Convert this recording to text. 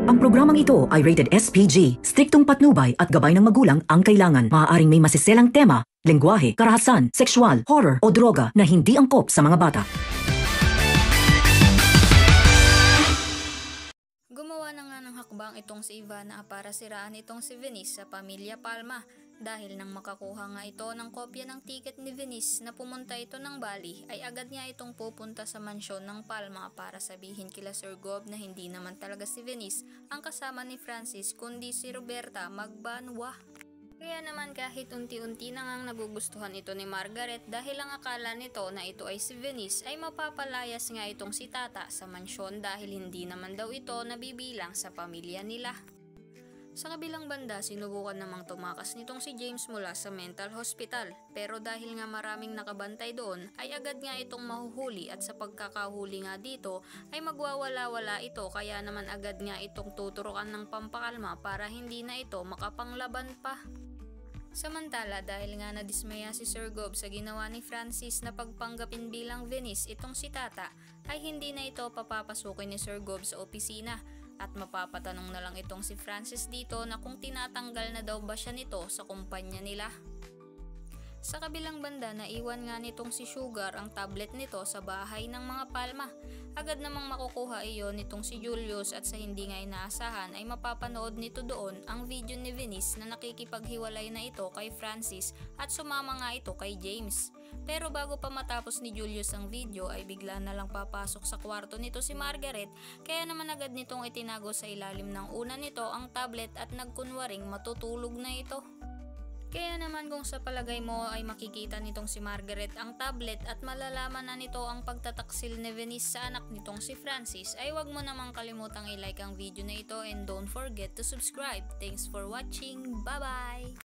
Ang programang ito ay rated SPG. Striktong patnubay at gabay ng magulang ang kailangan. Maaaring may masiselang tema, lengguwahe, karahasan, sexual, horror o droga na hindi angkop sa mga bata. Gumawa na nga ng hakbang itong si Ivana para siraan itong si Venice sa pamilya Palma dahil nang makakuha nga ito ng kopya ng tiket ni Venice na pumunta ito ng Bali ay agad niya itong pupunta sa mansyon ng Palma para sabihin kila Sir Gob na hindi naman talaga si Venice ang kasama ni Francis kundi si Roberta Magbanwa. Kaya naman kahit unti-unti na ngang nagugustuhan ito ni Margaret dahil ang akala nito na ito ay si Venice ay mapapalayas nga itong si Tata sa mansyon dahil hindi naman daw ito nabibilang sa pamilya nila. Sa kabilang banda, sinubukan namang tumakas nitong si James mula sa mental hospital pero dahil nga maraming nakabantay doon ay agad nga itong mahuhuli at sa pagkakahuli nga dito ay magwawala-wala ito kaya naman agad nga itong tuturukan ng pampakalma para hindi na ito makapanglaban pa. Samantala dahil nga nadismaya si Sir Gob sa ginawa ni Francis na pagpanggapin bilang Venice itong si Tata ay hindi na ito papapasukin ni Sir Gob sa opisina at mapapatanong na lang itong si Francis dito na kung tinatanggal na daw ba siya nito sa kumpanya nila. Sa kabilang banda, naiwan nga nitong si Sugar ang tablet nito sa bahay ng mga Palma. Agad namang makukuha iyon nitong si Julius at sa hindi nga inaasahan ay mapapanood nito doon ang video ni Venice na nakikipaghiwalay na ito kay Francis at sumama nga ito kay James. Pero bago pa matapos ni Julius ang video ay bigla na lang papasok sa kwarto nito si Margaret kaya naman agad nitong itinago sa ilalim ng una nito ang tablet at nagkunwaring matutulog na ito. Kaya naman kung sa palagay mo ay makikita nitong si Margaret ang tablet at malalaman na nito ang pagtataksil ni Venice sa anak nitong si Francis ay wag mo namang kalimutang i-like ang video na ito and don't forget to subscribe. Thanks for watching. Bye bye!